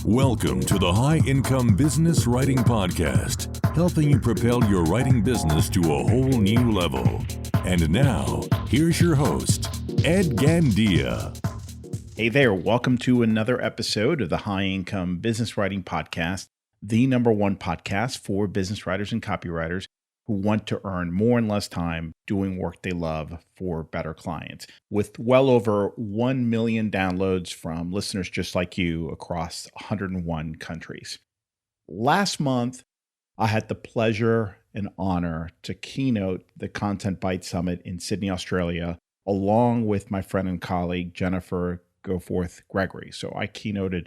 Welcome to the High Income Business Writing Podcast, helping you propel your writing business to a whole new level. And now, here's your host, Ed Gandia. Hey there, welcome to another episode of the High Income Business Writing Podcast, the number one podcast for business writers and copywriters who want to earn more in less time doing work they love for better clients. With well over 1 million downloads from listeners just like you across 101 countries. Last month, I had the pleasure and honor to keynote the Content Byte Summit in Sydney, Australia, along with my friend and colleague, Jennifer Goforth Gregory. So I keynoted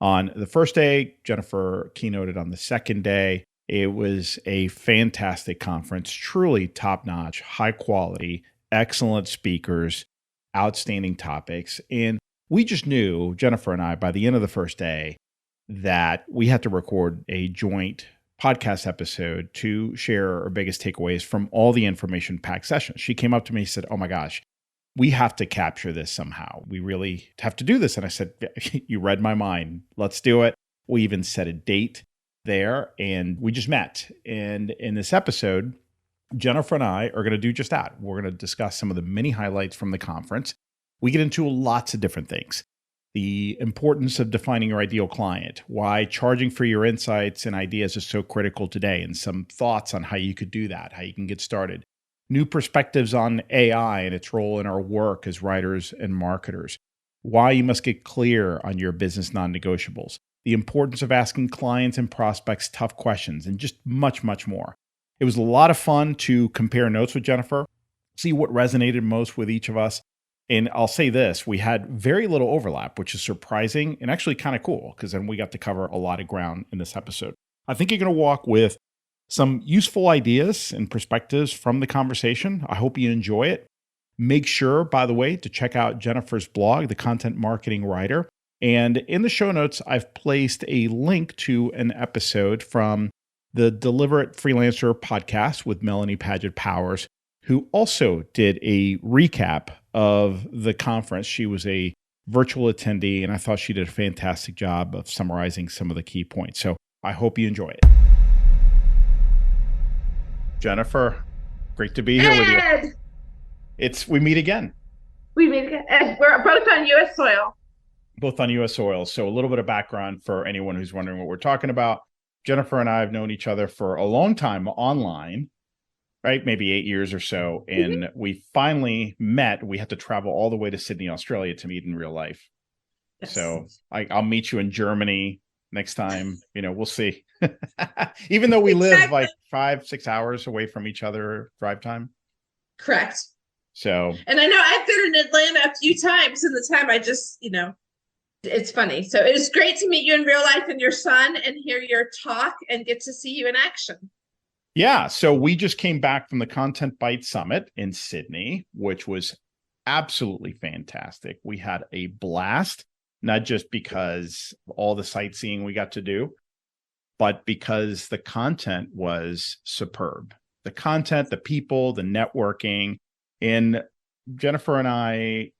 on the first day, Jennifer keynoted on the second day. It was a fantastic conference, truly top-notch, high quality, excellent speakers, outstanding topics. And we just knew, Jennifer and I, by the end of the first day, that we had to record a joint podcast episode to share our biggest takeaways from all the information-packed sessions. She came up to me and said, "Oh my gosh, we have to capture this somehow. We really have to do this." And I said, "You read my mind. Let's do it." We even set a date there and we just met. And in this episode, Jennifer and I are going to do just that. We're going to discuss some of the many highlights from the conference. We get into lots of different things. The importance of defining your ideal client, why charging for your insights and ideas is so critical today, and some thoughts on how you could do that, how you can get started. New perspectives on AI and its role in our work as writers and marketers. Why you must get clear on your business non-negotiables. The importance of asking clients and prospects tough questions, and just much, much more. It was a lot of fun to compare notes with Jennifer, see what resonated most with each of us. And I'll say this, we had very little overlap, which is surprising and actually kind of cool, because then we got to cover a lot of ground in this episode. I think you're going to walk with some useful ideas and perspectives from the conversation. I hope you enjoy it. Make sure, by the way, to check out Jennifer's blog, The Content Marketing Writer. And in the show notes, I've placed a link to an episode from the Deliberate Freelancer podcast with Melanie Paget Powers, who also did a recap of the conference. She was a virtual attendee, and I thought she did a fantastic job of summarizing some of the key points. So I hope you enjoy it. Jennifer, great to be here with you. We meet again. We meet again. And we're both on U.S. soil. Both on U.S. soil. So a little bit of background for anyone who's wondering what we're talking about. Jennifer and I have known each other for a long time online, right? Maybe 8 years or so. And we finally met. We had to travel all the way to Sydney, Australia to meet in real life. Yes. So I'll meet you in Germany next time. We'll see. Even though we live like 5-6 hours away from each other, drive time. Correct. So. And I know I've been in Atlanta a few times in the time I just, it's funny. So it was great to meet you in real life and your son and hear your talk and get to see you in action. Yeah. So we just came back from the Content Byte Summit in Sydney, which was absolutely fantastic. We had a blast, not just because of all the sightseeing we got to do, but because the content was superb. The content, the people, the networking. And Jennifer and I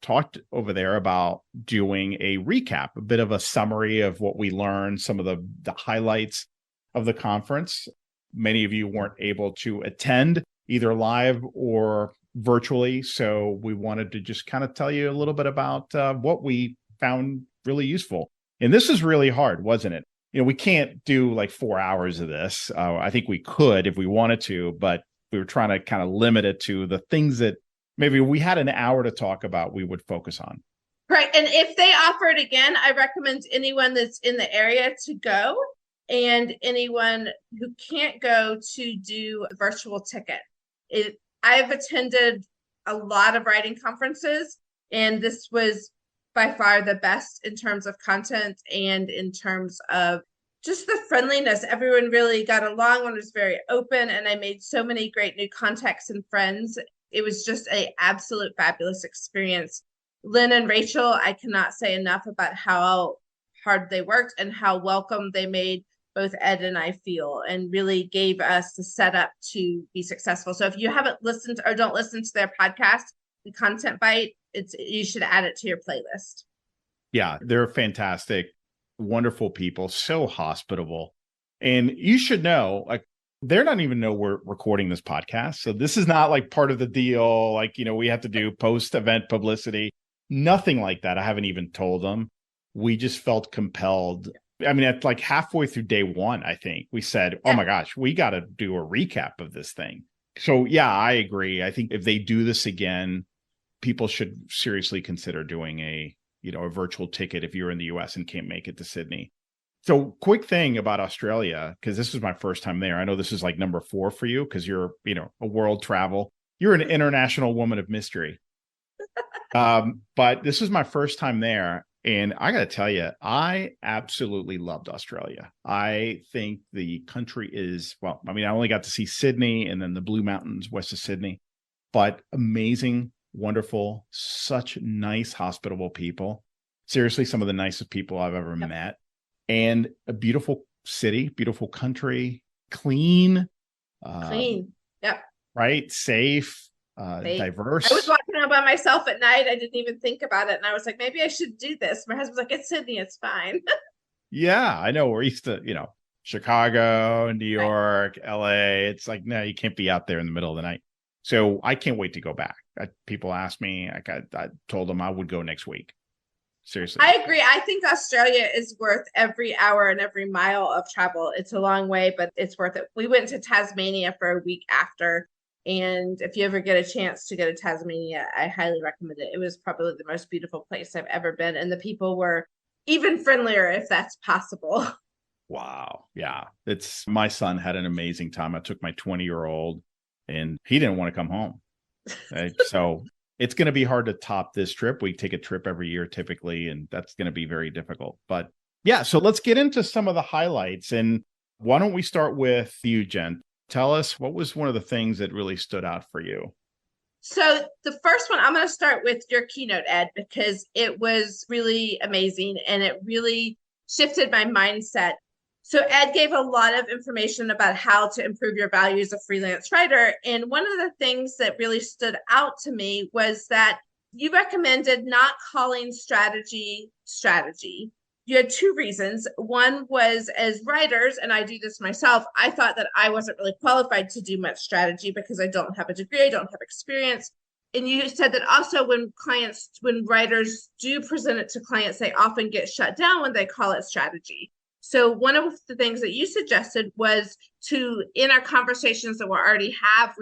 talked over there about doing a recap, a bit of a summary of what we learned, some of the highlights of the conference. Many of you weren't able to attend either live or virtually. So we wanted to just kind of tell you a little bit about what we found really useful. And this is really hard, wasn't it? We can't do like 4 hours of this. I think we could if we wanted to, but we were trying to kind of limit it to the things that maybe we had an hour to talk about, we would focus on. Right. And if they offer it again, I recommend anyone that's in the area to go, and anyone who can't go to do a virtual ticket. I've attended a lot of writing conferences, and this was by far the best in terms of content and in terms of just the friendliness. Everyone really got along and was very open, and I made so many great new contacts and friends. It was just an absolute fabulous experience. Lynn and Rachel, I cannot say enough about how hard they worked and how welcome they made both Ed and I feel, and really gave us the setup to be successful. So if you haven't listened or don't listen to their podcast, The Content Byte, you should add it to your playlist. Yeah, they're fantastic. wonderful people, so hospitable. And you should know, like, they're not even know we're recording this podcast. So this is not like part of the deal. Like, we have to do post-event publicity, nothing like that. I haven't even told them. We just felt compelled. I mean, at like halfway through day one, I think we said, oh my gosh, we got to do a recap of this thing. So yeah, I agree. I think if they do this again, people should seriously consider doing a virtual ticket if you're in the US and can't make it to Sydney. So quick thing about Australia, because this is my first time there. I know this is like number 4 for you because you're, a world travel. You're an international woman of mystery. But this is my first time there. And I got to tell you, I absolutely loved Australia. I think the country is, I only got to see Sydney and then the Blue Mountains west of Sydney, but amazing, wonderful, such nice, hospitable people. Seriously, some of the nicest people I've ever met. And a beautiful city, beautiful country, clean. Yep. Right. Safe, diverse. I was walking around by myself at night. I didn't even think about it. And I was like, maybe I should do this. My husband's like, it's Sydney. It's fine. Yeah, I know. We're used to, Chicago, New York, LA. It's like, no, you can't be out there in the middle of the night. So I can't wait to go back. People ask me, I told them I would go next week. Seriously. I agree. I think Australia is worth every hour and every mile of travel. It's a long way, but it's worth it. We went to Tasmania for a week after. And if you ever get a chance to go to Tasmania, I highly recommend it. It was probably the most beautiful place I've ever been. And the people were even friendlier, if that's possible. Wow. Yeah. My son had an amazing time. I took my 20-year-old and he didn't want to come home. So it's going to be hard to top this trip. We take a trip every year typically, and that's going to be very difficult. But yeah, so let's get into some of the highlights. And why don't we start with you, Jen? Tell us, what was one of the things that really stood out for you? So the first one, I'm going to start with your keynote, Ed, because it was really amazing and it really shifted my mindset. So Ed gave a lot of information about how to improve your value as a freelance writer. And one of the things that really stood out to me was that you recommended not calling strategy. You had 2 reasons. One was, as writers, and I do this myself, I thought that I wasn't really qualified to do much strategy because I don't have a degree, I don't have experience. And you said that also when writers do present it to clients, they often get shut down when they call it strategy. So one of the things that you suggested was to, in our conversations that we already have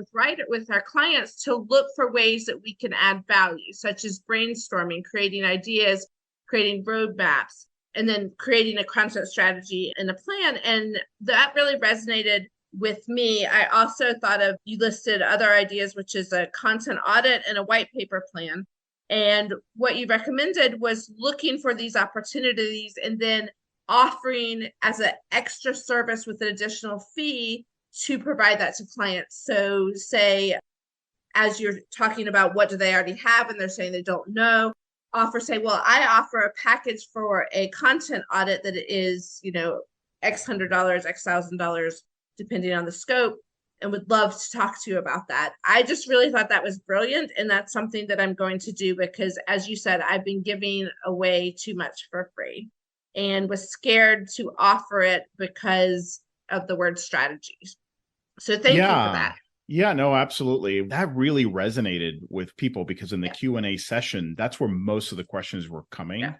with our clients, to look for ways that we can add value, such as brainstorming, creating ideas, creating roadmaps, and then creating a content strategy and a plan. And that really resonated with me. I also thought of, you listed other ideas, which is a content audit and a white paper plan. And what you recommended was looking for these opportunities and then offering as an extra service with an additional fee to provide that to clients. So say, as you're talking about what do they already have and they're saying they don't know, well, I offer a package for a content audit that is, X $100, X $1,000, depending on the scope, and would love to talk to you about that. I just really thought that was brilliant. And that's something that I'm going to do because, as you said, I've been giving away too much for free and was scared to offer it because of the word strategies. So thank you for that. Yeah, no, absolutely. That really resonated with people because in the Q&A session, that's where most of the questions were coming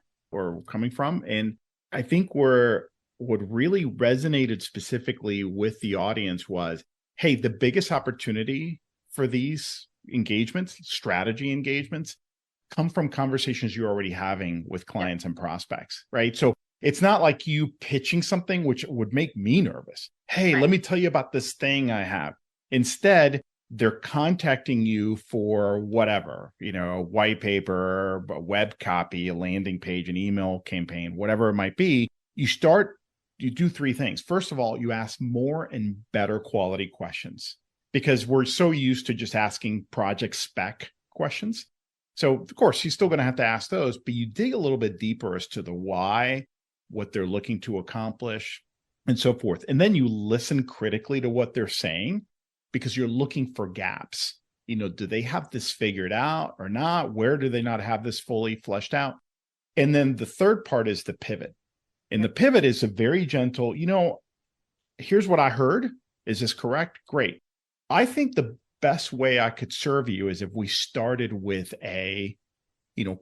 from. And I think what really resonated specifically with the audience was, hey, the biggest opportunity for these engagements, strategy engagements, come from conversations you're already having with clients and prospects, right? So it's not like you pitching something, which would make me nervous. Hey, let me tell you about this thing I have. Instead, they're contacting you for whatever, a white paper, a web copy, a landing page, an email campaign, whatever it might be. You do 3 things. First of all, you ask more and better quality questions because we're so used to just asking project spec questions. So of course, you're still going to have to ask those, but you dig a little bit deeper as to the why, what they're looking to accomplish, and so forth. And then you listen critically to what they're saying because you're looking for gaps. Do they have this figured out or not? Where do they not have this fully fleshed out? And then the third part is the pivot. And the pivot is a very gentle, here's what I heard. Is this correct? Great. I think the best way I could serve you is if we started with a,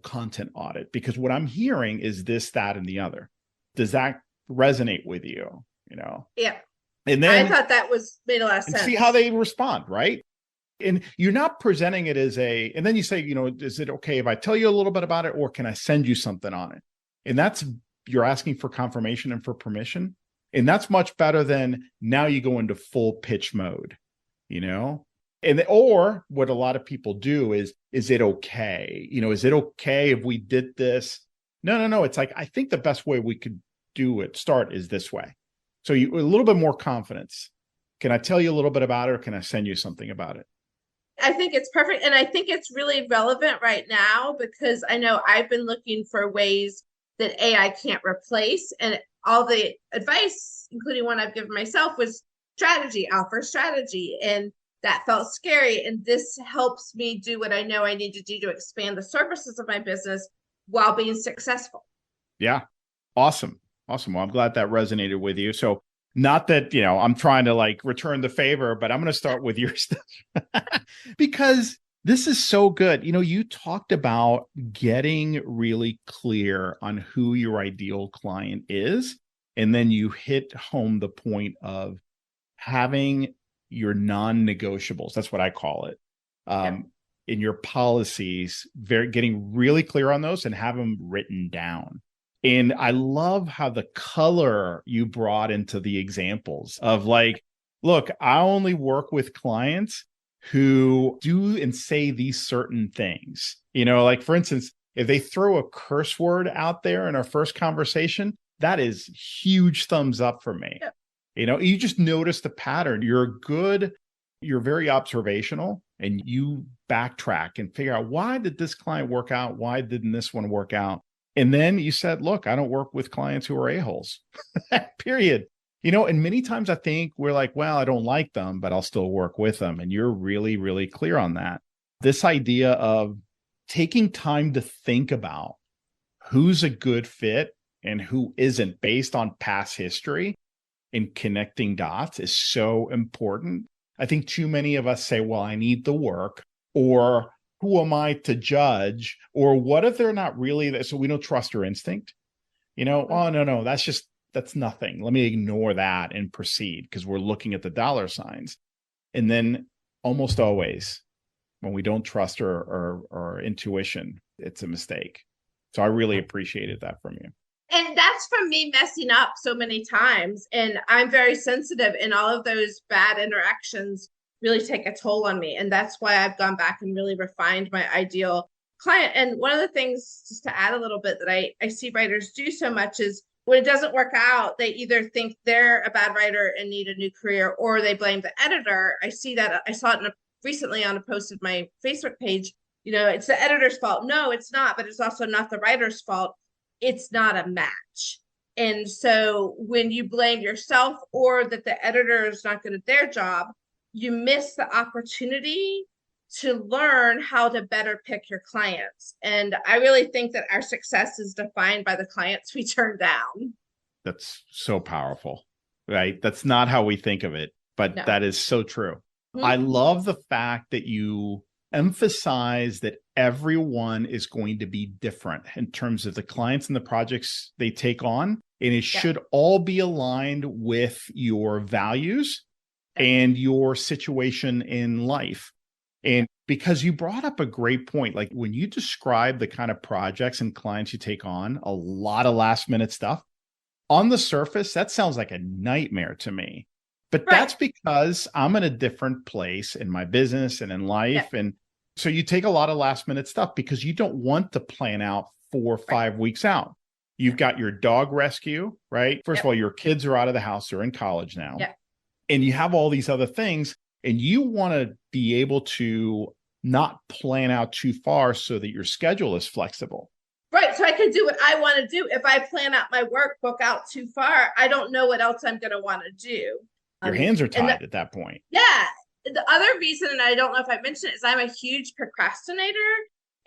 content audit, because what I'm hearing is this, that, and the other. Does that resonate with you? Yeah. And then I thought that made a lot of sense. See how they respond, right? And you're not presenting it as and then you say, is it okay if I tell you a little bit about it, or can I send you something on it? And you're asking for confirmation and for permission. And that's much better than now you go into full pitch mode, or what a lot of people do is it okay? Is it okay if we did this? No. It's like, I think the best way we could start is this way. So a little bit more confidence. Can I tell you a little bit about it, or can I send you something about it? I think it's perfect. And I think it's really relevant right now, because I know I've been looking for ways that AI can't replace. And all the advice, including one I've given myself, was strategy, offer strategy. And that felt scary. And this helps me do what I know I need to do to expand the services of my business while being successful. Yeah. Awesome. Well, I'm glad that resonated with you. So not that, I'm trying to return the favor, but I'm going to start with your stuff because this is so good. You talked about getting really clear on who your ideal client is. And then you hit home the point of having your non-negotiables. That's what I call it. In your policies, getting really clear on those and have them written down. And I love how the color you brought into the examples of look, I only work with clients who do and say these certain things. For instance, if they throw a curse word out there in our first conversation, that is huge thumbs up for me. Yep. You just notice the pattern. You're very observational, and you backtrack and figure out, why did this client work out? Why didn't this one work out? And then you said, look, I don't work with clients who are a-holes, period. And many times I think we're like, well, I don't like them, but I'll still work with them. And you're really, really clear on that. This idea of taking time to think about who's a good fit and who isn't based on past history and connecting dots is so important. I think too many of us say, well, I need the work, or who am I to judge? Or what if they're not really that? So we don't trust our instinct. Oh, no, that's nothing. Let me ignore that and proceed, because we're looking at the dollar signs. And then almost always when we don't trust our intuition, it's a mistake. So I really appreciated that from you. And that's from me messing up so many times. And I'm very sensitive, and all of those bad interactions really take a toll on me. And that's why I've gone back and really refined my ideal client. And one of the things, just to add a little bit, that I see writers do so much is when it doesn't work out, they either think they're a bad writer and need a new career, or they blame the editor. I see that. I saw it recently on a post of my Facebook page. It's the editor's fault. No, it's not, but it's also not the writer's fault. It's not a match. And so when you blame yourself, or that the editor is not good at their job, you miss the opportunity to learn how to better pick your clients. And I really think that our success is defined by the clients we turn down. That's so powerful, right? That's not how we think of it, but no. That is so true. Mm-hmm. I love the fact that you emphasize that everyone is going to be different in terms of the clients and the projects they take on. And it should all be aligned with your values and your situation in life. And because you brought up a great point, when you describe the kind of projects and clients you take on, a lot of last minute stuff, on the surface, that sounds like a nightmare to me. But that's because I'm in a different place in my business and in life. Yeah. And so you take a lot of last minute stuff because you don't want to plan out 4 or 5 weeks out. You've got your dog rescue, right? First of all, your kids are out of the house. They're in college now. Yeah. And you have all these other things, and you want to be able to not plan out too far so that your schedule is flexible. Right. So I can do what I want to do. If I plan out my work, book out too far, I don't know what else I'm going to want to do. Your hands are tied at that point. Yeah. The other reason, and I don't know if I mentioned it, is I'm a huge procrastinator.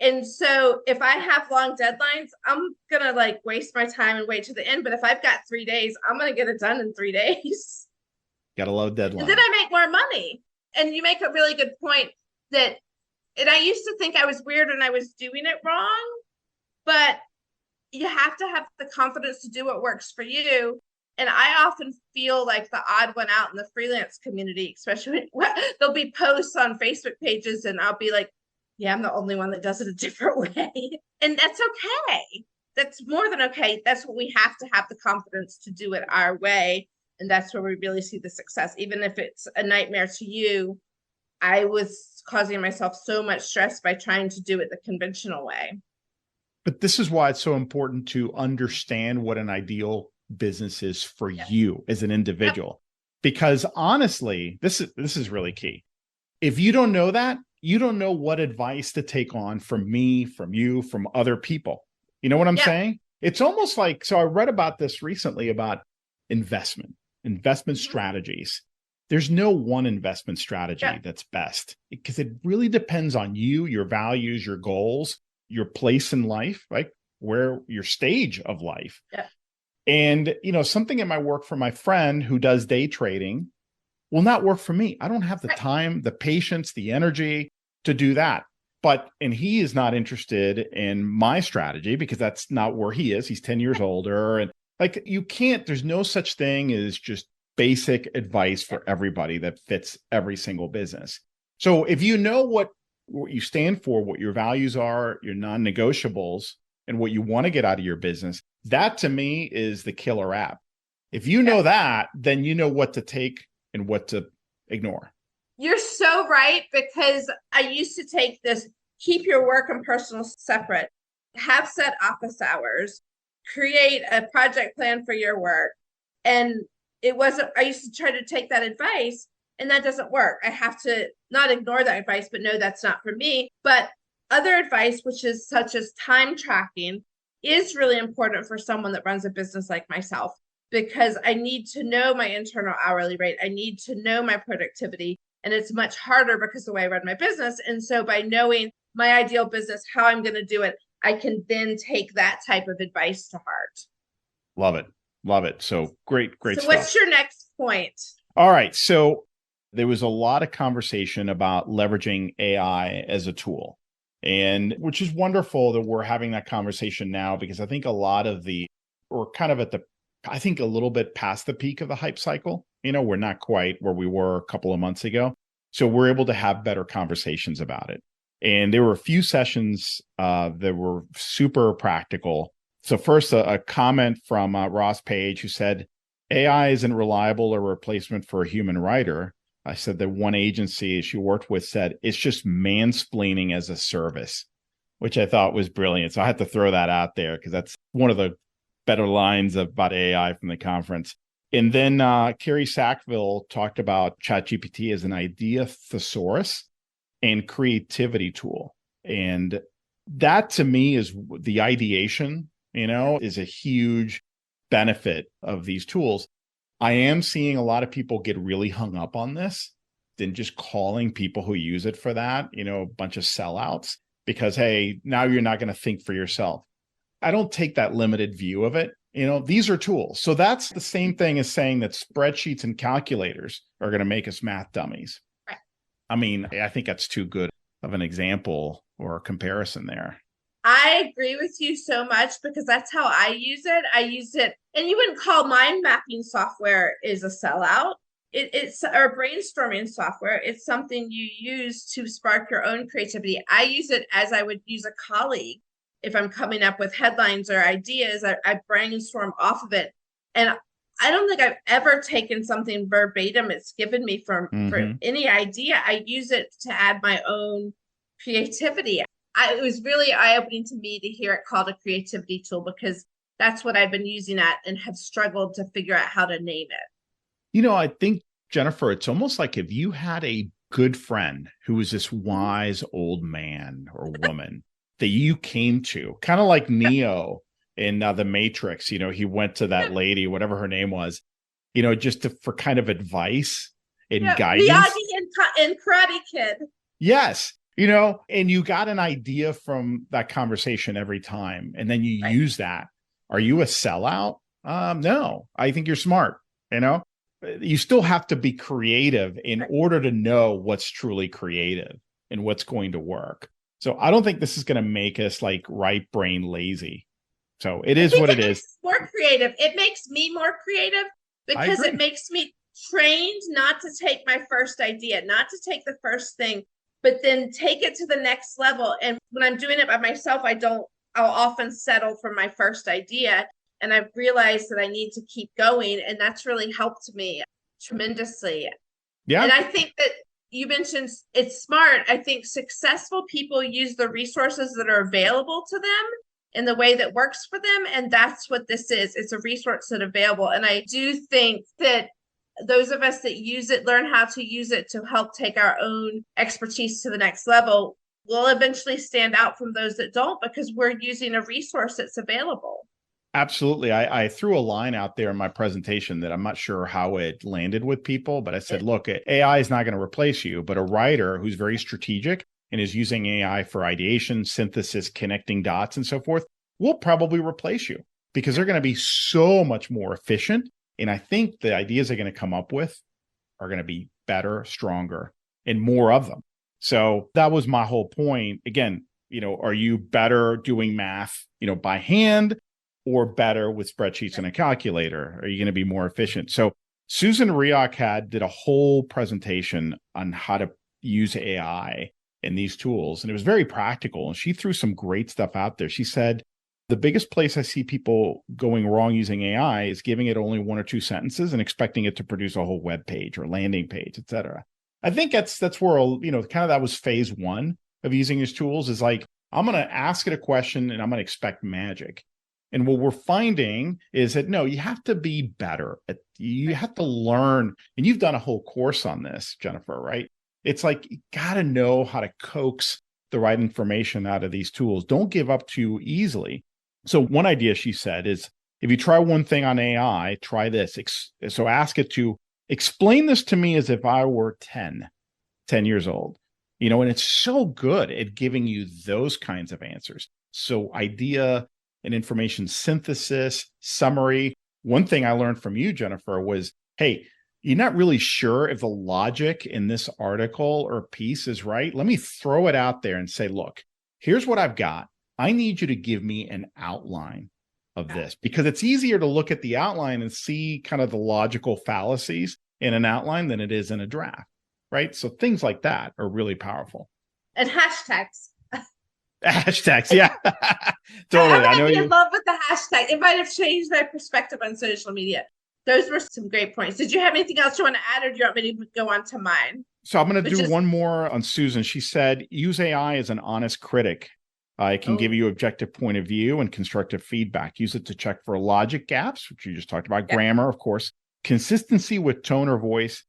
And so if I have long deadlines, I'm going to like waste my time and wait to the end. But if I've got 3 days, I'm going to get it done in 3 days. Got a low deadline. And then I make more money. And you make a really good point that, and I used to think I was weird and I was doing it wrong, but you have to have the confidence to do what works for you. And I often feel like the odd one out in the freelance community, especially when there'll be posts on Facebook pages and I'll be like, yeah, I'm the only one that does it a different way. And that's okay. That's more than okay. That's what we have to have the confidence to do it our way. And that's where we really see the success. Even if it's a nightmare to you, I was causing myself so much stress by trying to do it the conventional way. But this is why it's so important to understand what an ideal business is for you as an individual. Because honestly, this is really key. If you don't know that, you don't know what advice to take on from me, from you, from other people. You know what I'm saying? It's almost like, so I read about this recently about investment strategies. There's no one investment strategy that's best, because it really depends on you, your values, your goals, your place in life, right? Where your stage of life. Yeah. And, something in my work for my friend who does day trading will not work for me. I don't have the time, the patience, the energy to do that. And he is not interested in my strategy because that's not where he is. He's 10 years older. And there's no such thing as just basic advice for everybody that fits every single business. So if you know what you stand for, what your values are, your non-negotiables, and what you want to get out of your business, that to me is the killer app. If you know that, then you know what to take and what to ignore. You're so right, because I used to take this, keep your work and personal separate, have set office hours, create a project plan for your work. And I used to try to take that advice, and that doesn't work. I have to not ignore that advice, but no, that's not for me. But other advice, which is such as time tracking, is really important for someone that runs a business like myself, because I need to know my internal hourly rate. I need to know my productivity. And it's much harder because of the way I run my business. And so by knowing my ideal business, how I'm going to do it, I can then take that type of advice to heart. Love it. Love it. So great So stuff. what's your next point? All right. So there was a lot of conversation about leveraging AI as a tool, and which is wonderful that we're having that conversation now, because I think we're kind of I think a little bit past the peak of the hype cycle. We're not quite where we were a couple of months ago. So we're able to have better conversations about it. And there were a few sessions that were super practical. So first, a comment from Ross Page, who said, AI isn't reliable or a replacement for a human writer. I said that one agency she worked with said, it's just mansplaining as a service, which I thought was brilliant. So I had to throw that out there because that's one of the better lines about AI from the conference. And then Carrie Sackville talked about ChatGPT as an idea thesaurus and creativity tool. And that to me is the ideation, is a huge benefit of these tools. I am seeing a lot of people get really hung up on this, than just calling people who use it for that, a bunch of sellouts, because, hey, now you're not going to think for yourself. I don't take that limited view of it. These are tools. So that's the same thing as saying that spreadsheets and calculators are going to make us math dummies. Right. I mean, I think that's too good of an example or a comparison there. I agree with you so much, because that's how I use it. And you wouldn't call mind mapping software is a sellout. It's or brainstorming software. It's something you use to spark your own creativity. I use it as I would use a colleague. If I'm coming up with headlines or ideas, I brainstorm off of it. And I don't think I've ever taken something verbatim it's given me for any idea. I use it to add my own creativity. It was really eye-opening to me to hear it called a creativity tool, because that's what I've been using at and have struggled to figure out how to name it. I think, Jennifer, it's almost like if you had a good friend who was this wise old man or woman that you came to, kind of like Neo in The Matrix, he went to that lady, whatever her name was, just for kind of advice and guidance. Miyagi and Karate Kid. Yes. and you got an idea from that conversation every time, and then you Right. use that. Are you a sellout? No, I think you're smart. You still have to be creative in order to know what's truly creative and what's going to work. So I don't think this is going to make us like right brain lazy. So it I is think what it it makes is. us more creative. It makes me more creative I because it agree. makes me trained not to take my first idea, not to take the first thing, but then take it to the next level. And when I'm doing it by myself, I'll often settle for my first idea. And I've realized that I need to keep going. And that's really helped me tremendously. And Yeah, I think that you mentioned it's smart. I think successful people use the resources that are available to them in the way that works for them. And that's what this is. It's a resource that's available. And I do think that those of us that use it, learn how to use it to help take our own expertise to the next level, will eventually stand out from those that don't because we're using a resource that's available. absolutely. I threw a line out there in my presentation that I'm not sure how it landed with people, but I said, look, AI is not going to replace you, but a writer who's very strategic and is using AI for ideation, synthesis, connecting dots, and so forth will probably replace you because they're going to be so much more efficient. And I think the ideas they're going to come up with are going to be better, stronger, and more of them. So that was my whole point. Again, are you better doing math, by hand or better with spreadsheets and a calculator? Are you going to be more efficient? So Susan Riach did a whole presentation on how to use AI in these tools. And it was very practical. And she threw some great stuff out there. She said, the biggest place I see people going wrong using AI is giving it only one or two sentences and expecting it to produce a whole web page or landing page, et cetera. I think that's where, kind of that was phase one of using these tools is like, I'm going to ask it a question and I'm going to expect magic. And what we're finding is that, no, you have to be better. You have to learn. And you've done a whole course on this, Jennifer, right? It's like, you got to know how to coax the right information out of these tools. Don't give up too easily. So one idea she said is, if you try one thing on AI, try this. So ask it to explain this to me as if I were 10 years old, and it's so good at giving you those kinds of answers. So idea and information synthesis, summary. One thing I learned from you, Jennifer, was, hey, you're not really sure if the logic in this article or piece is right. Let me throw it out there and say, look, here's what I've got. I need you to give me an outline of this because it's easier to look at the outline and see kind of the logical fallacies in an outline than it is in a draft, right? So things like that are really powerful. And hashtags. Hashtags, yeah. Totally. I might be in love with the hashtag. It might have changed my perspective on social media. Those were some great points. Did you have anything else you want to add, or do you want me to go on to mine? So I'm going to do one more on Susan. She said, use AI as an honest critic. It can give you objective point of view and constructive feedback. Use it to check for logic gaps, which you just talked about, grammar, of course, consistency with tone or voice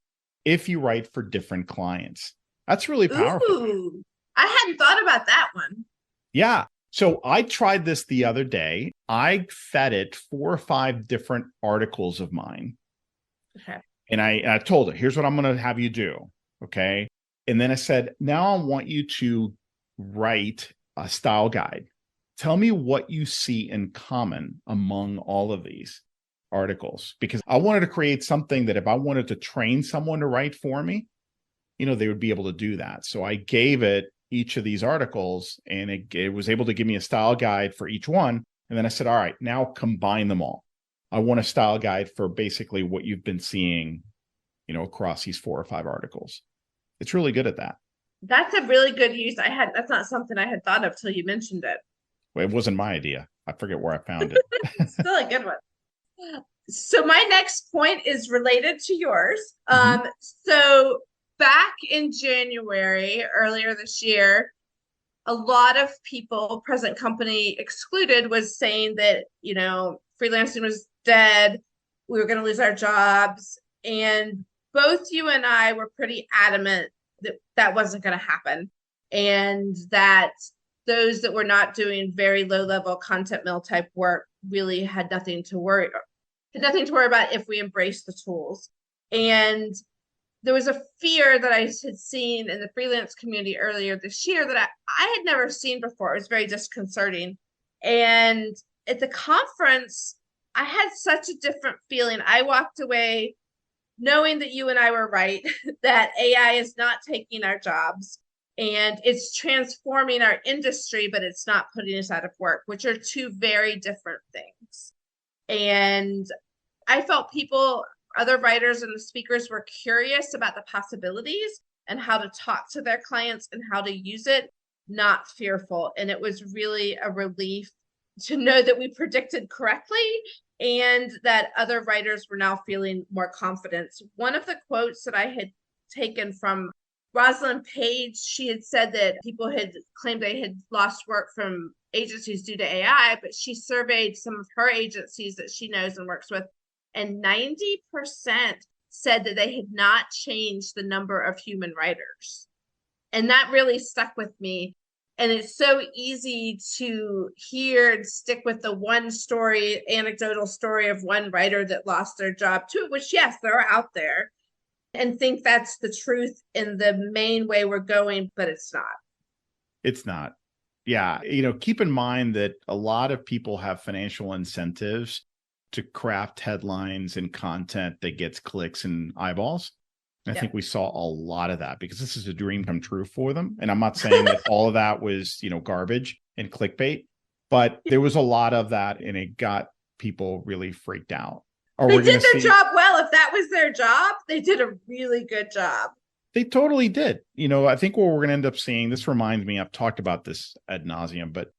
if you write for different clients. That's really powerful. Ooh, I hadn't thought about that one. Yeah. So I tried this the other day. I fed it 4 or 5 different articles of mine. Okay. And I told it, here's what I'm going to have you do. Okay. And then I said, now I want you to write a style guide. Tell me what you see in common among all of these articles, because I wanted to create something that if I wanted to train someone to write for me, they would be able to do that. So I gave it each of these articles and it was able to give me a style guide for each one. And then I said, all right, now combine them all. I want a style guide for basically what you've been seeing, across these 4 or 5 articles. It's really good at that. That's a really good use. That's not something I had thought of till you mentioned it. Well, it wasn't my idea. I forget where I found it. Still a good one. So my next point is related to yours. So back in January, earlier this year, a lot of people, present company excluded, was saying that, freelancing was dead. We were going to lose our jobs. And both you and I were pretty adamant that that wasn't going to happen. And that those that were not doing very low level content mill type work really had nothing to worry about if we embraced the tools. And there was a fear that I had seen in the freelance community earlier this year that I had never seen before. It was very disconcerting. And at the conference, I had such a different feeling. I walked away knowing that you and I were right, that AI is not taking our jobs and it's transforming our industry, but it's not putting us out of work, which are two very different things. And I felt other writers and the speakers were curious about the possibilities and how to talk to their clients and how to use it, not fearful. And it was really a relief to know that we predicted correctly and that other writers were now feeling more confidence. One of the quotes that I had taken from Rosalind Page, she had said that people had claimed they had lost work from agencies due to AI, but she surveyed some of her agencies that she knows and works with, and 90% said that they had not changed the number of human writers. And that really stuck with me. And it's so easy to hear and stick with the one story, anecdotal story of one writer that lost their job too, which yes, they're out there, and think that's the truth in the main way we're going, but it's not. It's not. Yeah. Keep in mind that a lot of people have financial incentives to craft headlines and content that gets clicks and eyeballs. And I think we saw a lot of that because this is a dream come true for them. And I'm not saying that all of that was, garbage and clickbait, but there was a lot of that and it got people really freaked out. They did their job well. If that was their job, they did a really good job. They totally did. I think what we're going to end up seeing, this reminds me, I've talked about this ad nauseum, but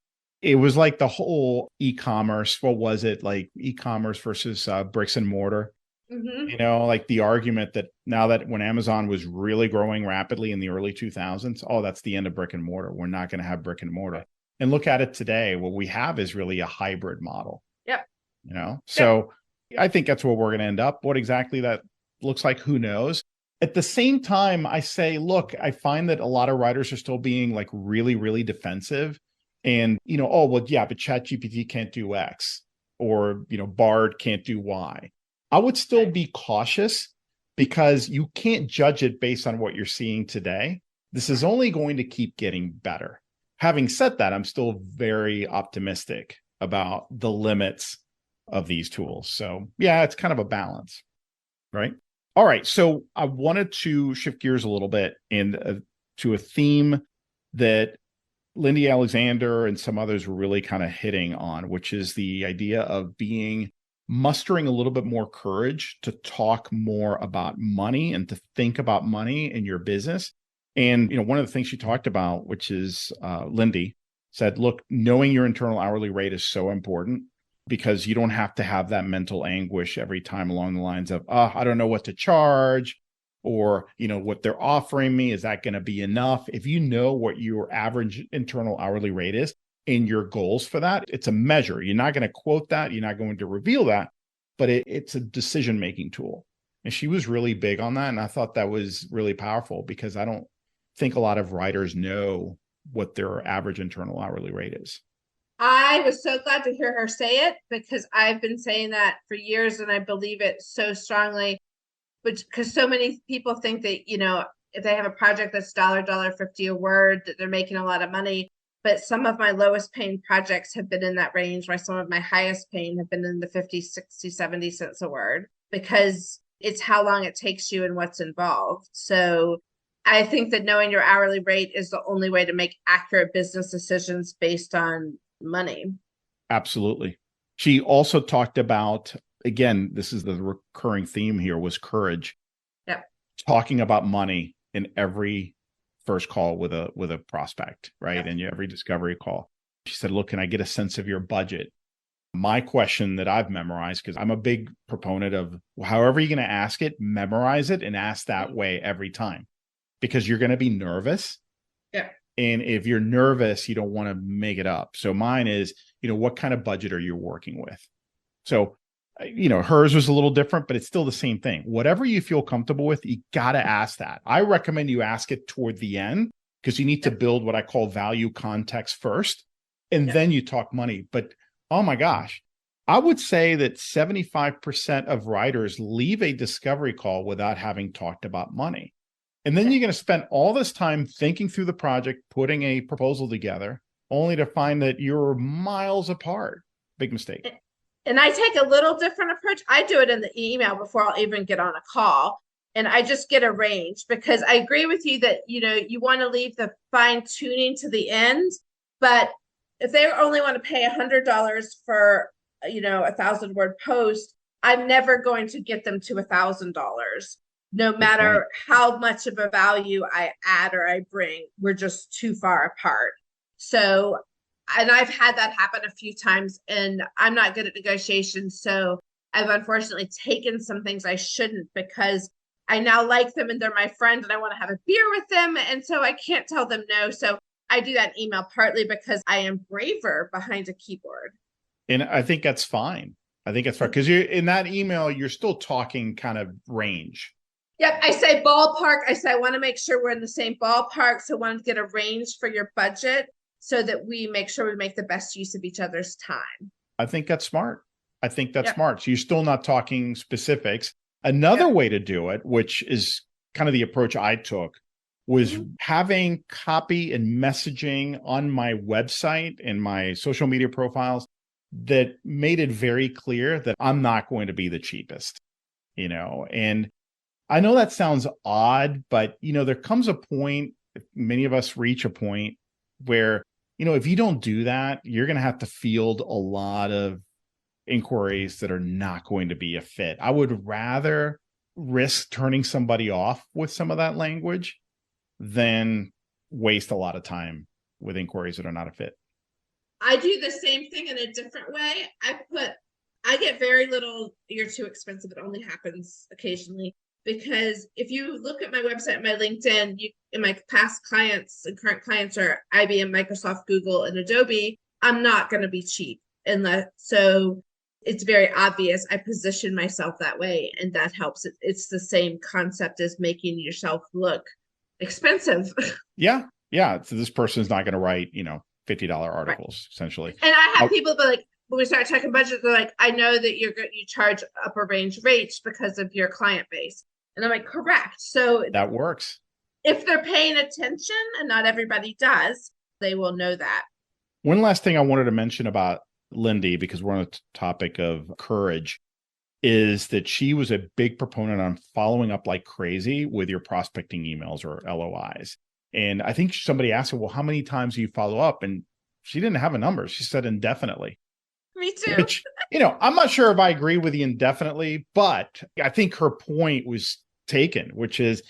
it was like the whole e-commerce. What was it? Like e-commerce versus bricks and mortar. Mm-hmm. Like the argument that now that when Amazon was really growing rapidly in the early 2000s, that's the end of brick and mortar. We're not going to have brick and mortar. And look at it today. What we have is really a hybrid model. Yep. So I think that's where we're going to end up. What exactly that looks like, who knows? At the same time, I say, look, I find that a lot of writers are still being like really, really defensive. And, but ChatGPT can't do X or, Bard can't do Y. I would still be cautious because you can't judge it based on what you're seeing today. This is only going to keep getting better. Having said that, I'm still very optimistic about the limits of these tools. So yeah, it's kind of a balance, right? All right. So I wanted to shift gears a little bit to a theme that Lindy Alexander and some others were really kind of hitting on, which is the idea of mustering a little bit more courage to talk more about money and to think about money in your business. And, one of the things she talked about, which is Lindy said, look, knowing your internal hourly rate is so important because you don't have to have that mental anguish every time along the lines of, I don't know what to charge or, what they're offering me. Is that going to be enough? If you know what your average internal hourly rate is, and your goals for that, it's a measure. You're not going to quote that. You're not going to reveal that, but it's a decision-making tool. And she was really big on that. And I thought that was really powerful because I don't think a lot of writers know what their average internal hourly rate is. I was so glad to hear her say it because I've been saying that for years and I believe it so strongly, because so many people think that, if they have a project that's $1.50 a word, that they're making a lot of money. But some of my lowest paying projects have been in that range, while some of my highest paying have been in the 50, 60, 70 cents a word, because it's how long it takes you and what's involved. So I think that knowing your hourly rate is the only way to make accurate business decisions based on money. Absolutely. She also talked about, again, this is the recurring theme here, was courage. Yep. Talking about money in every first call with a prospect, right? And every discovery call. She said, look, can I get a sense of your budget? My question that I've memorized, because I'm a big proponent of however you're going to ask it, memorize it and ask that way every time, because you're going to be nervous. Yeah. And if you're nervous, you don't want to make it up. So mine is, what kind of budget are you working with? So, hers was a little different, but it's still the same thing. Whatever you feel comfortable with, you got to ask that. I recommend you ask it toward the end because you need to build what I call value context first, and then you talk money. But oh my gosh, I would say that 75% of writers leave a discovery call without having talked about money. And then you're going to spend all this time thinking through the project, putting a proposal together, only to find that you're miles apart. Big mistake. And I take a little different approach. I do it in the email before I'll even get on a call. And I just get a range, because I agree with you that, you want to leave the fine tuning to the end. But if they only want to pay $100 for, a 1,000-word post, I'm never going to get them to $1,000. No matter how much of a value I add or I bring, we're just too far apart. So, and I've had that happen a few times, and I'm not good at negotiations. So I've unfortunately taken some things I shouldn't, because I now like them and they're my friend and I want to have a beer with them. And so I can't tell them no. So I do that email partly because I am braver behind a keyboard. And I think that's fine. I think that's fine, because you're in that email, you're still talking kind of range. Yep. I say ballpark. I say, I want to make sure we're in the same ballpark. So I want to get a range for your budget so that we make sure we make the best use of each other's time. I think that's smart. Smart. So you're still not talking specifics. Another way to do it, which is kind of the approach I took, was having copy and messaging on my website and my social media profiles that made it very clear that I'm not going to be the cheapest, and I know that sounds odd, but, there comes a point, many of us reach a point where, if you don't do that, you're going to have to field a lot of inquiries that are not going to be a fit. I would rather risk turning somebody off with some of that language than waste a lot of time with inquiries that are not a fit. I do the same thing in a different way. I get very little, you're too expensive. It only happens occasionally. Because if you look at my website, my LinkedIn, and my past clients and current clients are IBM, Microsoft, Google, and Adobe, I'm not going to be cheap. So it's very obvious. I position myself that way, and that helps. It's the same concept as making yourself look expensive. Yeah. So this person's not going to write, $50 articles, essentially. And I have people be like, when we start talking budget, they're like, I know that you charge upper range rates because of your client base. And I'm like, correct. So that works. If they're paying attention, and not everybody does, they will know that. One last thing I wanted to mention about Lindy, because we're on the topic of courage, is that she was a big proponent on following up like crazy with your prospecting emails or LOIs. And I think somebody asked her, well, how many times do you follow up? And she didn't have a number. She said indefinitely. Me too. Which, I'm not sure if I agree with you indefinitely, but I think her point was taken, which is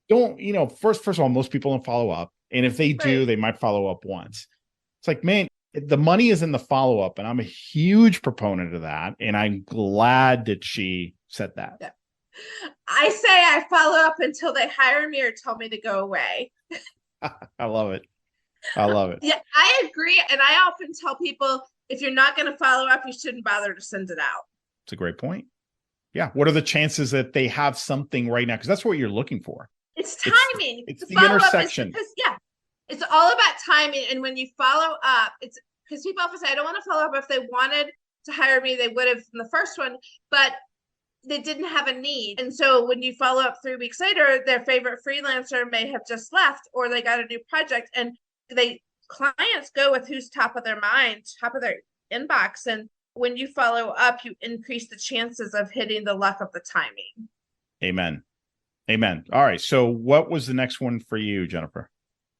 don't, first of all, most people don't follow up. And if they do, they might follow up once. It's like, man, the money is in the follow-up, and I'm a huge proponent of that. And I'm glad that she said that. Yeah. I say I follow up until they hire me or tell me to go away. I love it. Yeah, I agree. And I often tell people, if you're not going to follow up, you shouldn't bother to send it out. It's a great point. Yeah. What are the chances that they have something right now? Because that's what you're looking for. It's timing. It's the intersection. It's all about timing. And when you follow up, it's because people often say, I don't want to follow up. If they wanted to hire me, they would have from the first one, but they didn't have a need. And so when you follow up 3 weeks later, their favorite freelancer may have just left, or they got a new project, and clients go with who's top of their mind, top of their inbox. And when you follow up, you increase the chances of hitting the luck of the timing. Amen. All right. So what was the next one for you, Jennifer?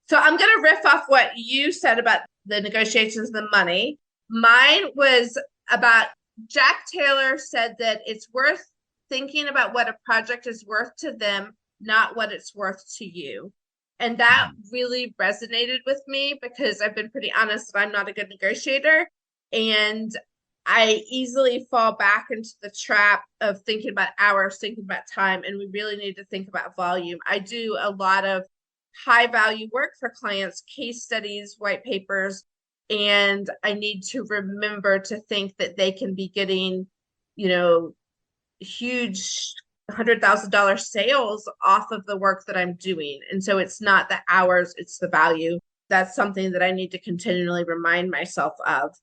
So I'm going to riff off what you said about the negotiations, the money. Mine was about Jack Taylor said that it's worth thinking about what a project is worth to them, not what it's worth to you. And that really resonated with me, because I've been pretty honest that I'm not a good negotiator. And I easily fall back into the trap of thinking about hours, thinking about time, and we really need to think about volume. I do a lot of high value work for clients, case studies, white papers, and I need to remember to think that they can be getting, huge $100,000 sales off of the work that I'm doing. And so it's not the hours, it's the value. That's something that I need to continually remind myself of.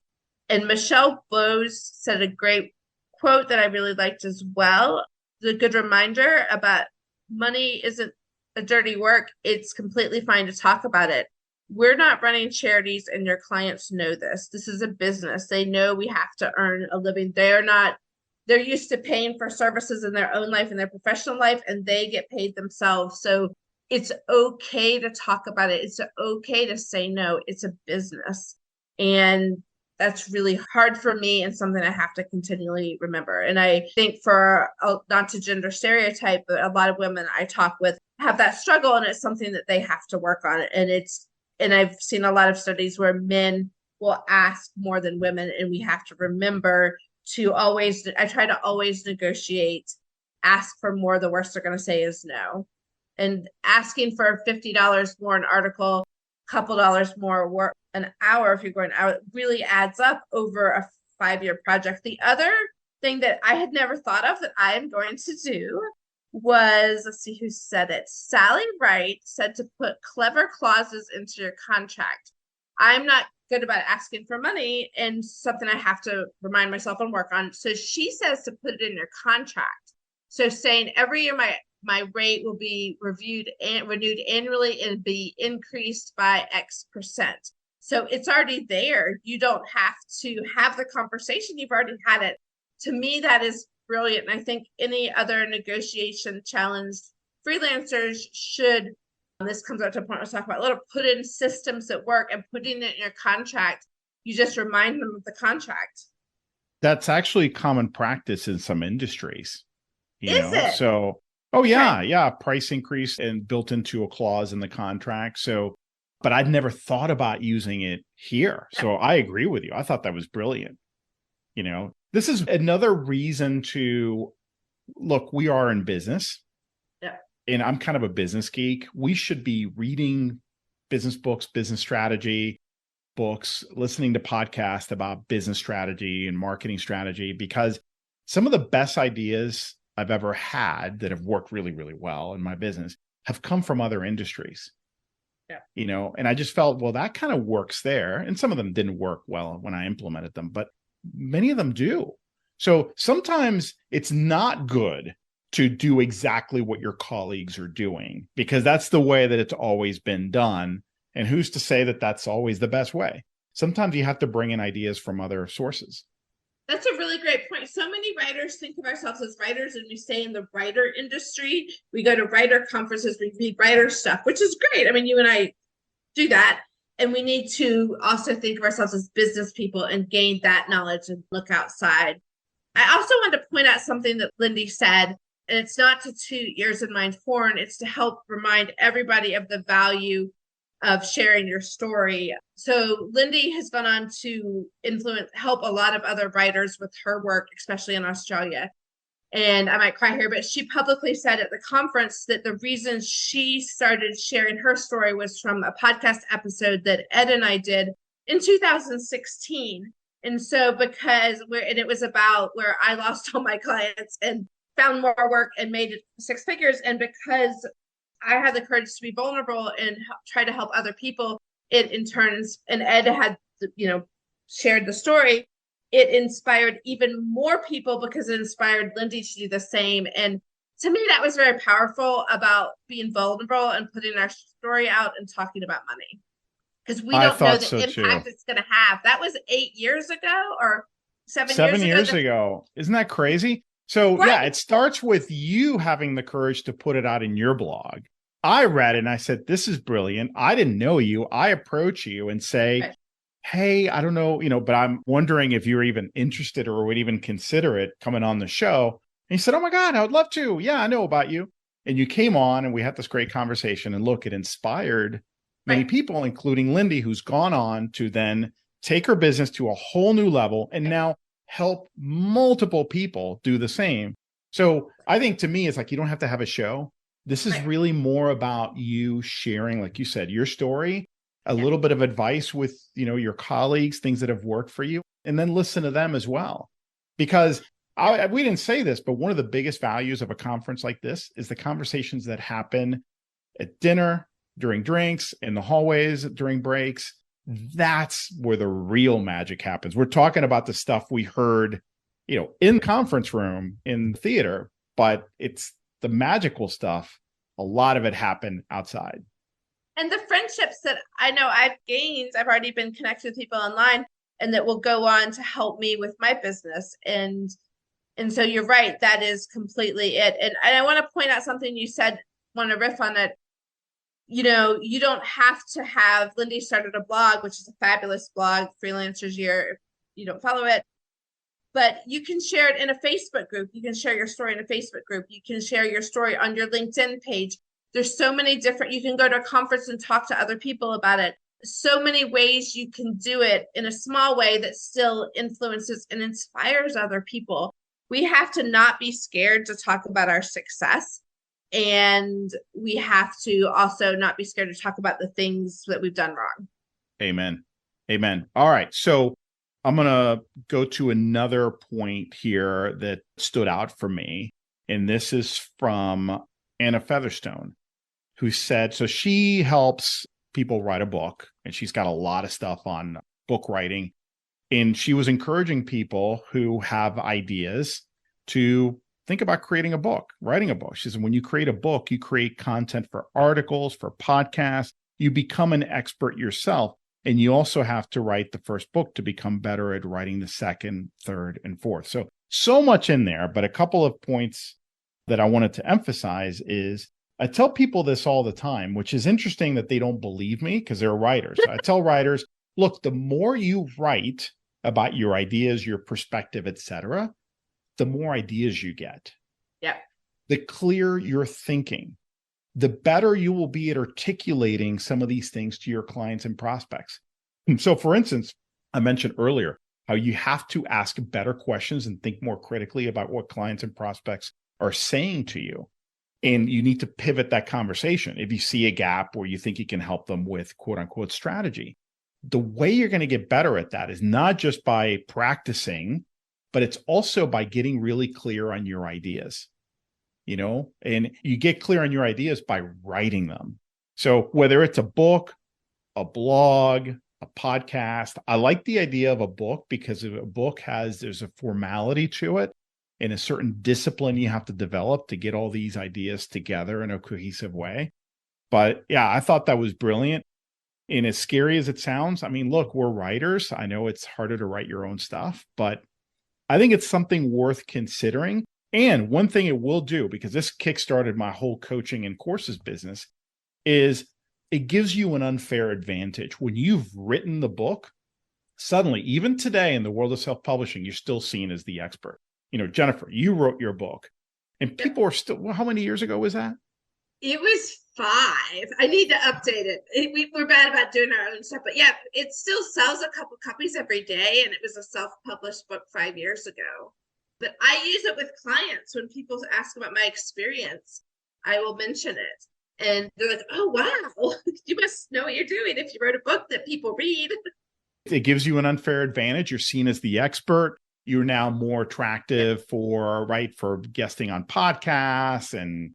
And Michelle Bowes said a great quote that I really liked as well. The good reminder about money isn't a dirty work. It's completely fine to talk about it. We're not running charities, and your clients know this. This is a business. They know we have to earn a living. They're used to paying for services in their own life and their professional life, and they get paid themselves. So it's okay to talk about it. It's okay to say no. It's a business. And that's really hard for me and something I have to continually remember. And I think not to gender stereotype, but a lot of women I talk with have that struggle, and it's something that they have to work on. And I've seen a lot of studies where men will ask more than women, and we have to remember I try to always negotiate, ask for more. The worst they're going to say is no. And asking for $50 more an article, couple dollars more work an hour, if you're going out, really adds up over a 5-year project. The other thing that I had never thought of that I am going to do was, let's see who said it. Sally Wright said to put clever clauses into your contract. I'm not good about asking for money, and something I have to remind myself and work on. So she says to put it in your contract. So saying every year my rate will be reviewed and renewed annually and be increased by X percent. So it's already there. You don't have to have the conversation. You've already had it. To me, that is brilliant. And I think any other negotiation challenge freelancers should, this comes up to a point I was talking about, put in systems that work, and putting it in your contract. You just remind them of the contract. That's actually common practice in some industries. Is it? So, oh yeah, yeah. Price increase and built into a clause in the contract. So, but I'd never thought about using it here. So I agree with you. I thought that was brilliant. This is another reason to look, we are in business. Yeah. And I'm kind of a business geek. We should be reading business books, business strategy books, listening to podcasts about business strategy and marketing strategy, because some of the best ideas I've ever had that have worked really, really well in my business have come from other industries. Yeah. And I just felt, well, that kind of works there. And some of them didn't work well when I implemented them, but many of them do. So sometimes it's not good to do exactly what your colleagues are doing, because that's the way that it's always been done. And who's to say that that's always the best way? Sometimes you have to bring in ideas from other sources. That's a really great point. So many writers think of ourselves as writers, and we stay in the writer industry. We go to writer conferences, we read writer stuff, which is great. I mean, you and I do that. And we need to also think of ourselves as business people and gain that knowledge and look outside. I also wanted to point out something that Lindy said, and it's not to toot ears and mind horn, it's to help remind everybody of the value of sharing your story. So Lindy has gone on to help a lot of other writers with her work, especially in Australia. And I might cry here, but she publicly said at the conference that the reason she started sharing her story was from a podcast episode that Ed and I did in 2016. And so it was about where I lost all my clients and found more work and made it 6 figures. And because I had the courage to be vulnerable and try to help other people, it in turn, and Ed had, shared the story, it inspired even more people because it inspired Lindy to do the same. And to me, that was very powerful about being vulnerable and putting our story out and talking about money. Because we don't know the impact it's going to have. That was 8 years ago or 7 years ago. Isn't that crazy? So right. Yeah, it starts with you having the courage to put it out in your blog. I read it and I said, this is brilliant. I didn't know you. I approach you and say, right. Hey, I don't know, but I'm wondering if you're even interested or would even consider it coming on the show. And he said, oh my God, I would love to. Yeah, I know about you. And you came on and we had this great conversation, and look, it inspired many people, including Lindy, who's gone on to then take her business to a whole new level and now help multiple people do the same. So I think to me, it's like, you don't have to have a show. This is really more about you sharing, like you said, your story, a little bit of advice with, your colleagues, things that have worked for you, and then listen to them as well. Because we didn't say this, but one of the biggest values of a conference like this is the conversations that happen at dinner, during drinks, in the hallways, during breaks. That's where the real magic happens. We're talking about the stuff we heard, in the conference room, in theater, but it's the magical stuff. A lot of it happened outside. And the friendships that I know I've gained, I've already been connected with people online and that will go on to help me with my business. And so you're right, that is completely it. And I want to point out something you said, want to riff on it. You don't have to have, Lindy started a blog, which is a fabulous blog, Freelancers Year, if you don't follow it. But you can share it in a Facebook group. You can share your story in a Facebook group. You can share your story on your LinkedIn page. There's so many different, you can go to a conference and talk to other people about it. So many ways you can do it in a small way that still influences and inspires other people. We have to not be scared to talk about our success. And we have to also not be scared to talk about the things that we've done wrong. Amen. Amen. All right. So I'm going to go to another point here that stood out for me. And this is from Anna Featherstone, who said, so she helps people write a book, and she's got a lot of stuff on book writing. And she was encouraging people who have ideas to think about creating a book, writing a book. She said, when you create a book, you create content for articles, for podcasts, you become an expert yourself. And you also have to write the first book to become better at writing the second, third, and fourth. So much in there, but a couple of points that I wanted to emphasize is I tell people this all the time, which is interesting that they don't believe me because they're writers. I tell writers, look, the more you write about your ideas, your perspective, etc., the more ideas you get. Yeah. The clearer you're thinking, the better you will be at articulating some of these things to your clients and prospects. And so, for instance, I mentioned earlier how you have to ask better questions and think more critically about what clients and prospects are saying to you. And you need to pivot that conversation if you see a gap where you think you can help them with quote unquote strategy. The way you're going to get better at that is not just by practicing, but it's also by getting really clear on your ideas, and you get clear on your ideas by writing them. So whether it's a book, a blog, a podcast, I like the idea of a book because a book there's a formality to it and a certain discipline you have to develop to get all these ideas together in a cohesive way. But yeah, I thought that was brilliant. And as scary as it sounds, I mean, look, we're writers. I know it's harder to write your own stuff, but I think it's something worth considering. And one thing it will do, because this kickstarted my whole coaching and courses business, is it gives you an unfair advantage. When you've written the book, suddenly, even today in the world of self-publishing, you're still seen as the expert. Jennifer, you wrote your book, and people are still, well, how many years ago was that? It was 5. I need to update it. We're bad about doing our own stuff, but yeah, it still sells a couple copies every day. And it was a self-published book 5 years ago. But I use it with clients when people ask about my experience. I will mention it. And they're like, oh, wow, you must know what you're doing if you wrote a book that people read. It gives you an unfair advantage. You're seen as the expert. You're now more attractive for guesting on podcasts and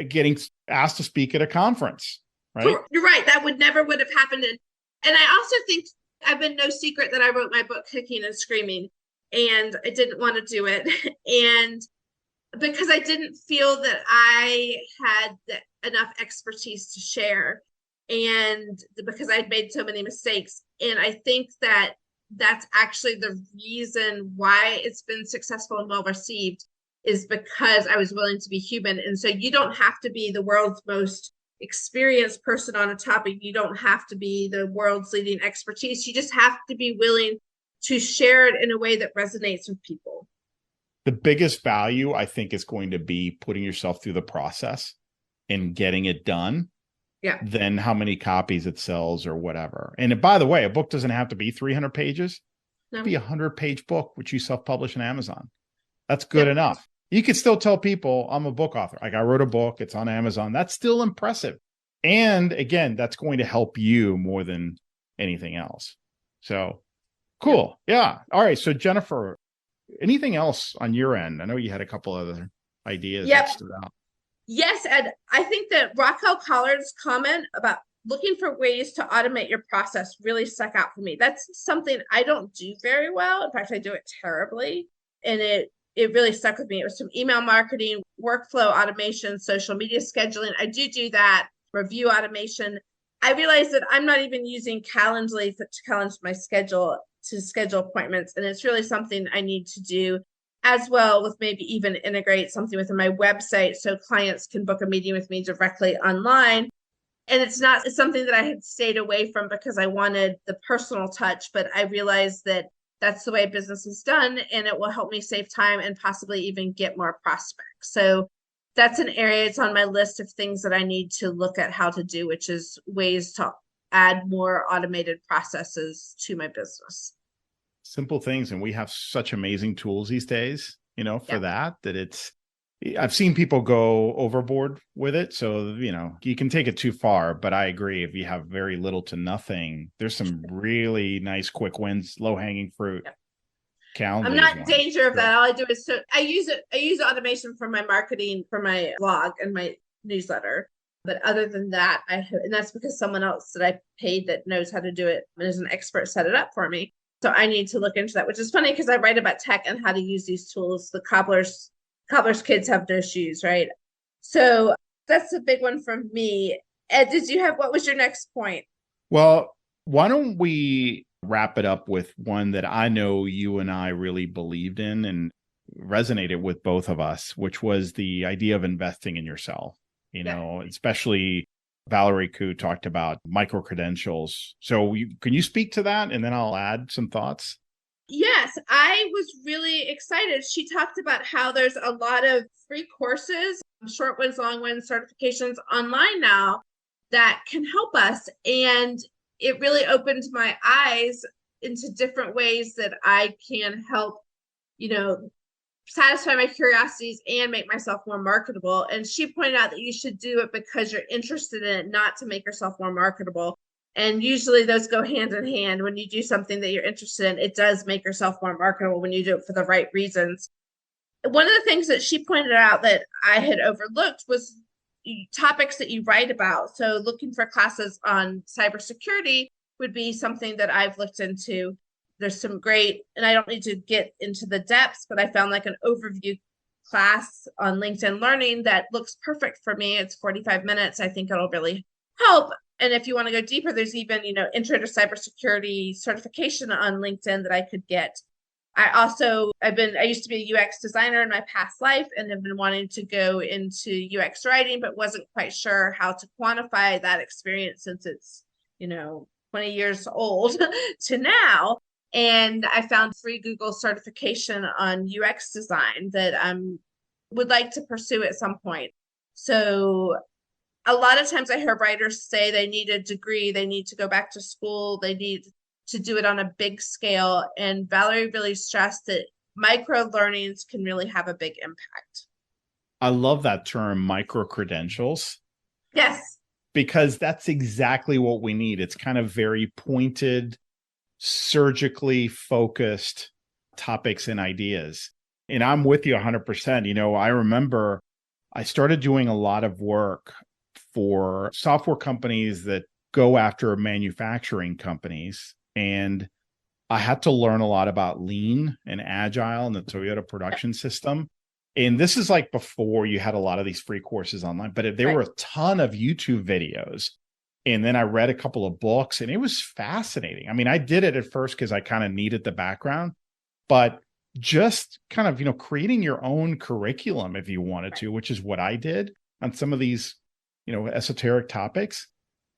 getting asked to speak at a conference, right? You're right. That would have happened. And I also think I've been no secret that I wrote my book kicking and screaming, and I didn't want to do it. And because I didn't feel that I had enough expertise to share, and because I'd made so many mistakes. And I think that that's actually the reason why it's been successful and well received, is because I was willing to be human. And so you don't have to be the world's most experienced person on a topic. You don't have to be the world's leading expertise. You just have to be willing to share it in a way that resonates with people. The biggest value, I think, is going to be putting yourself through the process and getting it done. Yeah. Than how many copies it sells or whatever. And by the way, a book doesn't have to be 300 pages. No. It could be a 100-page book, which you self-publish on Amazon. That's good enough. You could still tell people I'm a book author. Like, I wrote a book, it's on Amazon. That's still impressive. And again, that's going to help you more than anything else. So cool. Yeah. All right. So Jennifer, anything else on your end? I know you had a couple other ideas that stood out. Yes, Ed. I think that Raquel Collard's comment about looking for ways to automate your process really stuck out for me. That's something I don't do very well. In fact, I do it terribly. And it really stuck with me. It was some email marketing, workflow automation, social media scheduling. I do that, review automation. I realized that I'm not even using Calendly to challenge my schedule to schedule appointments. And it's really something I need to do, as well with maybe even integrate something within my website so clients can book a meeting with me directly online. And it's something that I had stayed away from because I wanted the personal touch, but I realized that that's the way business is done, and it will help me save time and possibly even get more prospects. So that's an area, it's on my list of things that I need to look at how to do, which is ways to add more automated processes to my business. Simple things. And we have such amazing tools these days, for that I've seen people go overboard with it. So, you can take it too far, but I agree. If you have very little to nothing, there's some really nice quick wins, low hanging fruit. Calendly I'm not in danger of that. All I do is I use automation for my marketing, for my blog and my newsletter. But other than that, and that's because someone else that I paid that knows how to do it and is an expert set it up for me. So I need to look into that, which is funny because I write about tech and how to use these tools. The cobbler's kids have no shoes, right? So that's a big one from me. Ed, what was your next point? Well, why don't we wrap it up with one that I know you and I really believed in and resonated with both of us, which was the idea of investing in yourself. Especially Valerie Koo talked about micro-credentials. So can you speak to that? And then I'll add some thoughts. Yes, I was really excited. She talked about how there's a lot of free courses, short ones, long ones, certifications online now that can help us. And it really opened my eyes into different ways that I can help, satisfy my curiosities and make myself more marketable. And she pointed out that you should do it because you're interested in it, not to make yourself more marketable. And usually those go hand in hand. When you do something that you're interested in, it does make yourself more marketable when you do it for the right reasons. One of the things that she pointed out that I had overlooked was topics that you write about. So looking for classes on cybersecurity would be something that I've looked into. There's some great, and I don't need to get into the depths, but I found like an overview class on LinkedIn Learning that looks perfect for me. It's 45 minutes. I think it'll really help. And if you want to go deeper, there's even, intro to cybersecurity certification on LinkedIn that I could get. I used to be a UX designer in my past life and have been wanting to go into UX writing, but wasn't quite sure how to quantify that experience since it's, 20 years old to now. And I found free Google certification on UX design that I would like to pursue at some point. So a lot of times I hear writers say they need a degree, they need to go back to school, they need to do it on a big scale. And Valerie really stressed that micro learnings can really have a big impact. I love that term, micro credentials. Yes. Because that's exactly what we need. It's kind of very pointed, surgically focused topics and ideas. And I'm with you 100%. I remember I started doing a lot of work for software companies that go after manufacturing companies. And I had to learn a lot about lean and agile and the Toyota production system. And this is like before you had a lot of these free courses online, but there were a ton of YouTube videos. And then I read a couple of books and it was fascinating. I mean, I did it at first because I kind of needed the background, but just kind of, creating your own curriculum if you wanted to, which is what I did on some of these, esoteric topics,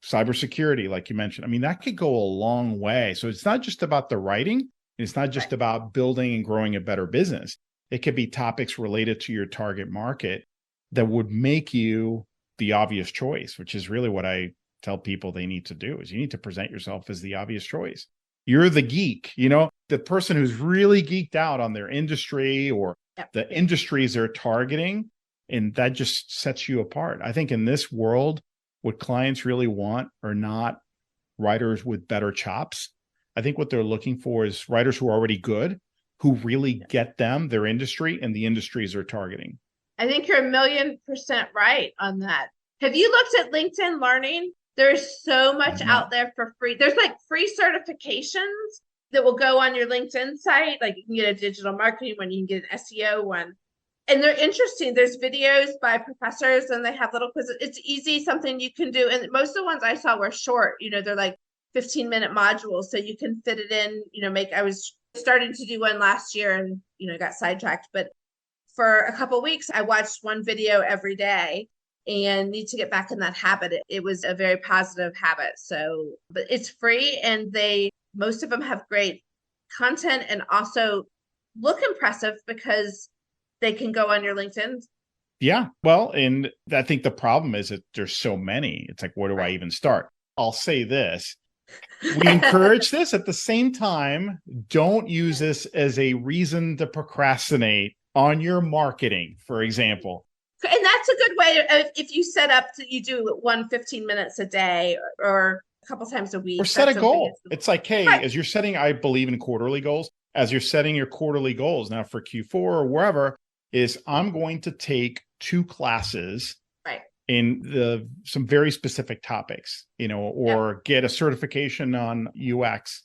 cybersecurity, like you mentioned. I mean, that could go a long way. So it's not just about the writing. It's not just about building and growing a better business. It could be topics related to your target market that would make you the obvious choice, which is really what I tell people they need to do is you need to present yourself as the obvious choice. You're the geek, the person who's really geeked out on their industry or the industries they're targeting. And that just sets you apart. I think in this world, what clients really want are not writers with better chops. I think what they're looking for is writers who are already good, who really get their industry and the industries they're targeting. I think you're 1,000,000% right on that. Have you looked at LinkedIn Learning? There's so much out there for free. There's like free certifications that will go on your LinkedIn site. Like you can get a digital marketing one, you can get an SEO one. And they're interesting. There's videos by professors and they have little quizzes. It's easy, something you can do. And most of the ones I saw were short, they're like 15-minute modules. So you can fit it in, I was starting to do one last year and, got sidetracked. But for a couple of weeks, I watched one video every day and need to get back in that habit. It was a very positive habit. So, but it's free and most of them have great content and also look impressive because they can go on your LinkedIn. Yeah. Well, and I think the problem is that there's so many. It's like, where do I even start? I'll say this. We encourage this. At the same time, don't use this as a reason to procrastinate on your marketing, for example. And that's a good way if you set up you do 15 minutes a day or a couple times a week. Or set a goal. It's like, hey, as you're setting, I believe in quarterly goals, as you're setting your quarterly goals now for Q4 or wherever, is I'm going to take 2 classes in some very specific topics, or get a certification on UX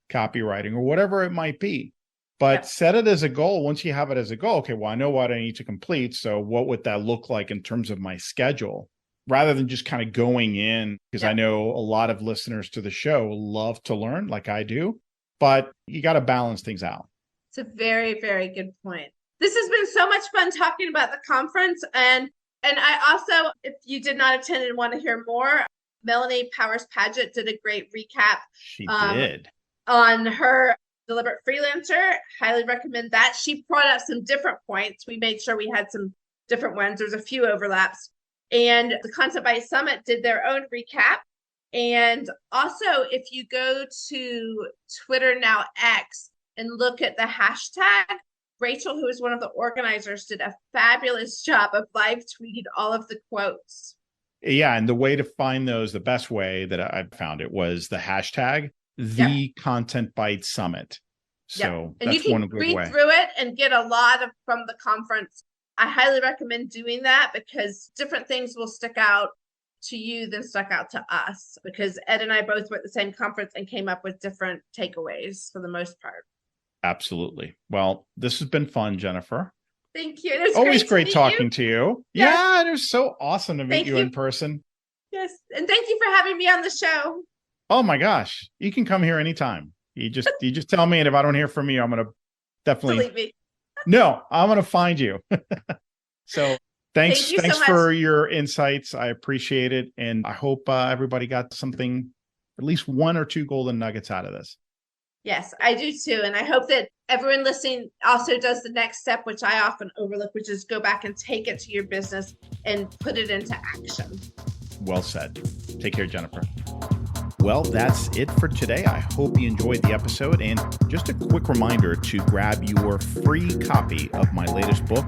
copywriting or whatever it might be. But set it as a goal. Once you have it as a goal, okay, well, I know what I need to complete. So what would that look like in terms of my schedule? Rather than just kind of going in, because I know a lot of listeners to the show love to learn like I do, but you got to balance things out. It's a very, very good point. This has been so much fun talking about the conference. And I also, if you did not attend and want to hear more, Melanie Powers-Paget did a great recap. She did. On her Deliberate Freelancer. Highly recommend that. She brought up some different points. We made sure we had some different ones. There's a few overlaps. And the Content Byte Summit did their own recap. And also, if you go to Twitter, now X, and look at the hashtag, Rachel, who is one of the organizers, did a fabulous job of live tweeting all of the quotes. Yeah. And the way to find those, the best way that I found it was the hashtag, the Content Byte Summit. So and that's you one can good read way. through it and get a lot from the conference. I highly recommend doing that because different things will stick out to you than stuck out to us, because Ed and I both were at the same conference and came up with different takeaways for the most part. Absolutely. Well, this has been fun, Jennifer. Thank you. It was always great talking to you. Yes. Yeah, it was so awesome to meet you in person. Yes. And thank you for having me on the show. Oh my gosh. You can come here anytime. You just tell me, and if I don't hear from you, I'm going to definitely Delete me. No, I'm going to find you. So thanks so much for your insights. I appreciate it. And I hope everybody got something, at least 1 or 2 golden nuggets out of this. Yes, I do too. And I hope that everyone listening also does the next step, which I often overlook, which is go back and take it to your business and put it into action. Well said. Take care, Jennifer. Well, that's it for today. I hope you enjoyed the episode. And just a quick reminder to grab your free copy of my latest book,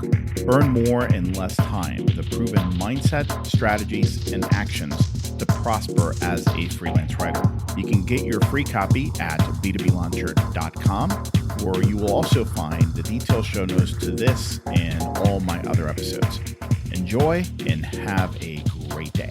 Earn More in Less Time, The Proven Mindset, Strategies, and Actions to Prosper as a Freelance Writer. You can get your free copy at b2blauncher.com, where you will also find the detailed show notes to this and all my other episodes. Enjoy and have a great day.